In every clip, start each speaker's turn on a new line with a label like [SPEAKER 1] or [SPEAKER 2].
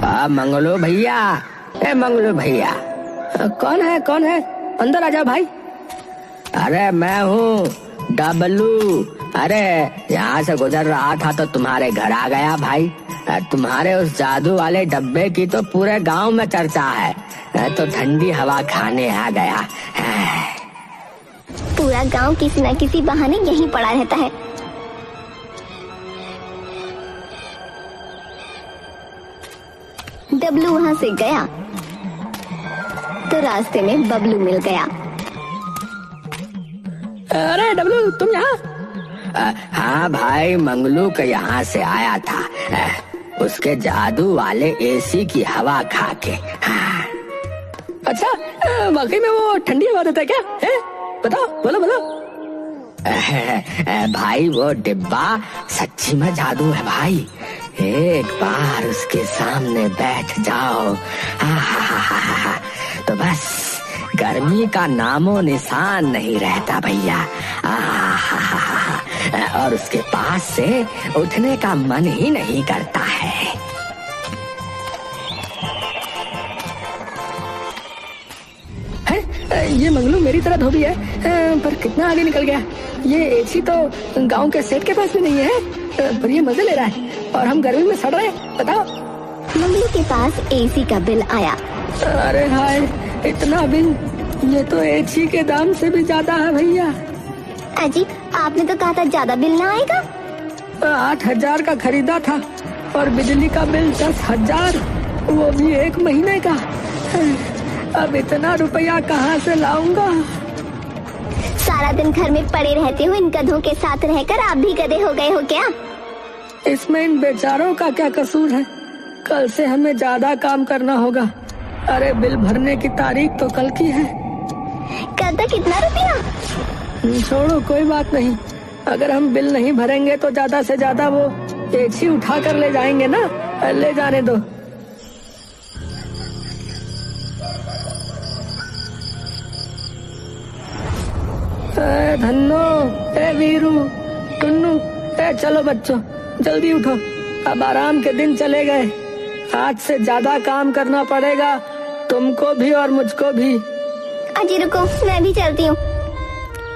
[SPEAKER 1] मंगलू भैया, ए मंगलू भैया।
[SPEAKER 2] कौन है? अंदर आ जाओ भाई।
[SPEAKER 1] अरे मैं हूँ डबलू। अरे यहाँ से गुजर रहा था तो तुम्हारे घर आ गया भाई। तुम्हारे उस जादू वाले डब्बे की तो पूरे गांव में चर्चा है, तो ठंडी हवा खाने आ गया।
[SPEAKER 3] पूरा गांव किसी न किसी बहाने यहीं पड़ा रहता है। डबलू वहां से गया तो रास्ते में बबलू मिल गया।
[SPEAKER 2] अरे डबलू तुम यहाँ?
[SPEAKER 1] हाँ भाई, मंगलू के यहाँ से आया था, उसके जादू वाले एसी की हवा खा के। हाँ।
[SPEAKER 2] अच्छा, वाकई में वो ठंडी हवा देता है क्या? है? बताओ, बोलो।
[SPEAKER 1] भाई वो डिब्बा सच्ची में जादू है भाई। एक बार उसके सामने बैठ जाओ तो बस गर्मी का नामो निशान नहीं रहता भैया। और उसके पास से उठने का मन ही नहीं करता है।
[SPEAKER 2] ये मंगलू मेरी तरह धोबी है, पर कितना आगे निकल गया। ये एसी तो गांव के सेठ के पास भी नहीं है, पर ये मजे ले रहा है और हम गर्मी में सड़ रहे हैं। बताओ।
[SPEAKER 3] मंगलू के पास एसी का बिल आया।
[SPEAKER 2] अरे हाय, इतना बिल! ये तो एसी के दाम से भी ज्यादा है भैया।
[SPEAKER 3] अजी, आपने तो कहा था ज्यादा बिल ना आएगा।
[SPEAKER 2] 8,000 का खरीदा था और बिजली का बिल 10,000, वो भी 1 महीने का। अब इतना रुपया कहाँ से लाऊंगा?
[SPEAKER 3] सारा दिन घर में पड़े रहते हो इन गधों के साथ रहकर आप भी गधे हो गए हो क्या?
[SPEAKER 2] इसमें इन बेचारों का क्या कसूर है? कल से हमें ज्यादा काम करना होगा। अरे बिल भरने की तारीख तो कल की है।
[SPEAKER 3] कल तक कितना रुपया?
[SPEAKER 2] छोड़ो, कोई बात नहीं। अगर हम बिल नहीं भरेंगे तो ज्यादा से ज्यादा वो एसी उठा कर ले जाएंगे ना। ले जाने दो। धन्नो, वीरू, टुन्नू, चलो बच्चों जल्दी उठो। अब आराम के दिन चले गए, आज से ज्यादा काम करना पड़ेगा तुमको भी और मुझको भी।
[SPEAKER 3] अजी रुको, मैं भी चलती हूँ।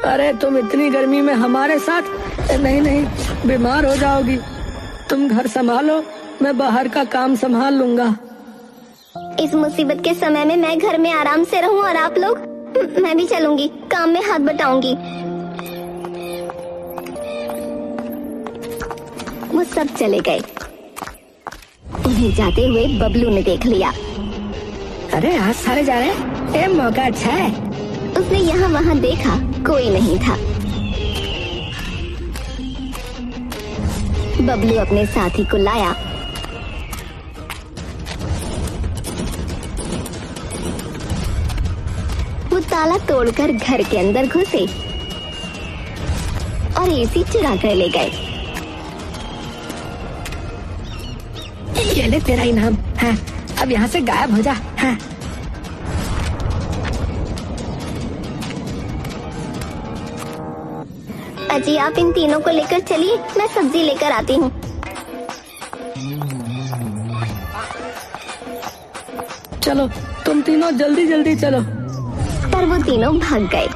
[SPEAKER 2] अरे तुम इतनी गर्मी में हमारे साथ? नहीं, बीमार हो जाओगी। तुम घर संभालो, मैं बाहर का काम संभाल लूंगा।
[SPEAKER 3] इस मुसीबत के समय में मैं घर में आराम से रहूं और आप लोग? मैं भी चलूंगी, काम में हाथ बटाऊंगी। वो सब चले गए। उन्हें जाते हुए बबलू ने देख लिया।
[SPEAKER 2] अरे आज सारे जा रहे हैं, ये मौका अच्छा है।
[SPEAKER 3] उसने यहाँ वहाँ देखा, कोई नहीं था। बबलू अपने साथी को लाया। वो ताला तोड़कर घर के अंदर घुसे और एसी चुरा कर ले गए।
[SPEAKER 2] ये ले तेरा इनाम। हाँ, अब यहाँ से गायब हो जा। हाँ।
[SPEAKER 3] अजी आप इन तीनों को लेकर चलिए, मैं सब्जी लेकर आती हूँ।
[SPEAKER 2] चलो तुम तीनों जल्दी चलो।
[SPEAKER 3] पर वो तीनों भाग गए।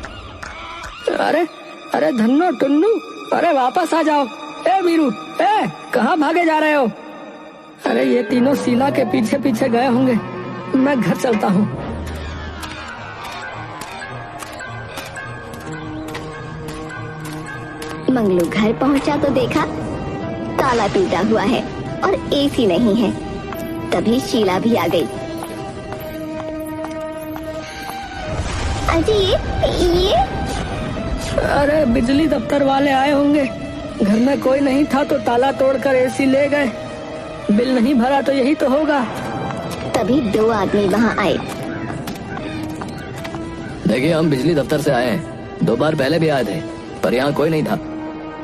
[SPEAKER 2] अरे धन्नो, टुन्नू, अरे वापस आ जाओ। ए वीरू, कहाँ भागे जा रहे हो? अरे ये तीनों शीला के पीछे पीछे गए होंगे, मैं घर चलता हूँ।
[SPEAKER 3] मंगलू घर पहुंचा तो देखा ताला टूटा हुआ है और एसी नहीं है। तभी शीला भी आ गई। अजी ये
[SPEAKER 2] अरे बिजली दफ्तर वाले आए होंगे, घर में कोई नहीं था तो ताला तोड़कर एसी ले गए। बिल नहीं भरा तो यही तो होगा।
[SPEAKER 3] तभी 2 आदमी वहाँ आए।
[SPEAKER 4] देखिए, हम बिजली दफ्तर से आए हैं। 2 बार पहले भी आए थे, पर यहाँ कोई नहीं था।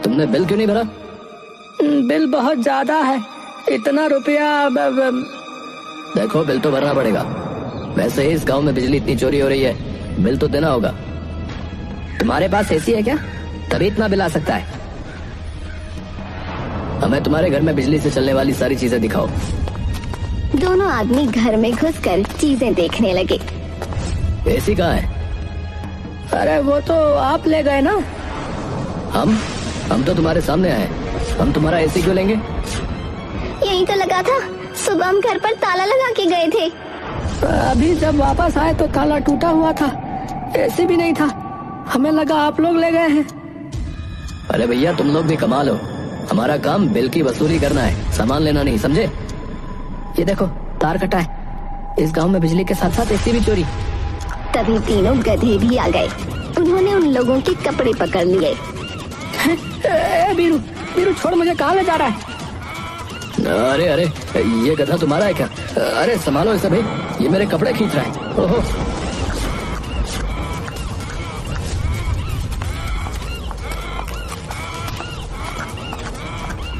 [SPEAKER 4] तुमने बिल क्यों नहीं भरा?
[SPEAKER 2] बिल बहुत ज्यादा है, इतना रुपया।
[SPEAKER 4] देखो, बिल तो भरना पड़ेगा। वैसे ही इस गांव में बिजली इतनी चोरी हो रही है, बिल तो देना होगा।
[SPEAKER 1] तुम्हारे पास एसी है क्या? तभी इतना बिल आ सकता है।
[SPEAKER 4] हमें तुम्हारे घर में बिजली से चलने वाली सारी चीजें दिखाओ।
[SPEAKER 3] दोनों आदमी घर में घुसकर चीजें देखने लगे।
[SPEAKER 4] एसी कहाँ है?
[SPEAKER 2] अरे वो तो आप ले गए ना।
[SPEAKER 4] हम तो तुम्हारे सामने आए, हम तुम्हारा एसी क्यों लेंगे?
[SPEAKER 3] यही तो लगा था, सुबह हम घर पर ताला लगा के गए थे।
[SPEAKER 2] अभी जब वापस आए तो ताला टूटा हुआ था, एसी भी नहीं था, हमें लगा आप लोग ले गए हैं।
[SPEAKER 4] अरे भैया तुम लोग भी कमाल हो, हमारा काम बिल की वसूली करना है, सामान लेना नहीं, समझे?
[SPEAKER 1] ये देखो तार कटा है, इस गांव में बिजली के साथ साथ एसी भी चोरी।
[SPEAKER 3] तभी तीनों गधे भी आ गए। उन्होंने उन लोगों के कपड़े पकड़ लिए।
[SPEAKER 2] बीरू बीरू छोड़, मुझे कहाँ ले जा रहा है?
[SPEAKER 4] अरे अरे ये गधा तुम्हारा है क्या? अरे संभालो इसे भाई, ये मेरे कपड़े खींच रहा है। ओहो।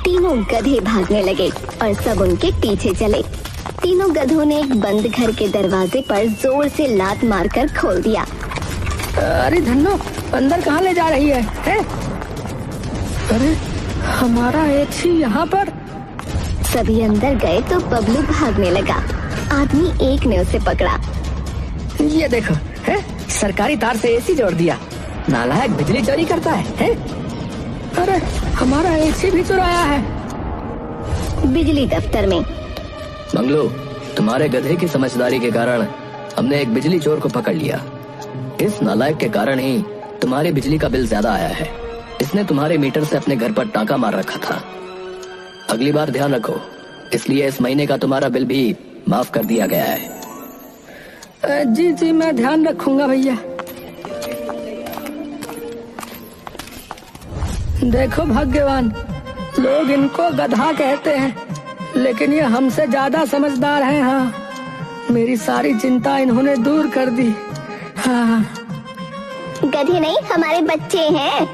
[SPEAKER 3] तीनों गधे भागने लगे और सब उनके पीछे चले। तीनों गधों ने एक बंद घर के दरवाजे पर जोर से लात मारकर खोल दिया।
[SPEAKER 2] अरे धन्नो, अंदर कहाँ ले जा रही है? अरे हमारा एसी यहाँ पर।
[SPEAKER 3] सभी अंदर गए तो बबलू भागने लगा। आदमी एक ने उसे पकड़ा।
[SPEAKER 1] ये देखो है, सरकारी तार से एसी जोड़ दिया, नालायक बिजली चोरी करता है?
[SPEAKER 2] अरे हमारा एसी भी चुराया है।
[SPEAKER 3] बिजली दफ्तर में
[SPEAKER 4] मंगलू, तुम्हारे गधे की समझदारी के कारण हमने एक बिजली चोर को पकड़ लिया। इस नालायक के कारण ही तुम्हारी बिजली का बिल ज्यादा आया है। इसने तुम्हारे मीटर से अपने घर पर टाका मार रखा था। अगली बार ध्यान रखो, इसलिए इस महीने का तुम्हारा बिल भी माफ कर दिया गया है।
[SPEAKER 2] जी जी, मैं ध्यान रखूंगा भैया। देखो भाग्यवान, लोग इनको गधा कहते हैं, लेकिन ये हमसे ज्यादा समझदार हैं। हाँ, मेरी सारी चिंता इन्होंने दूर कर दी। हाँ,
[SPEAKER 3] गधे नहीं, हमारे बच्चे हैं।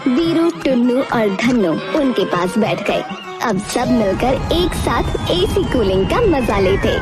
[SPEAKER 3] बीरू, टुन्नू और धन्नू उनके पास बैठ गए। अब सब मिलकर एक साथ एसी कूलिंग का मजा लेते।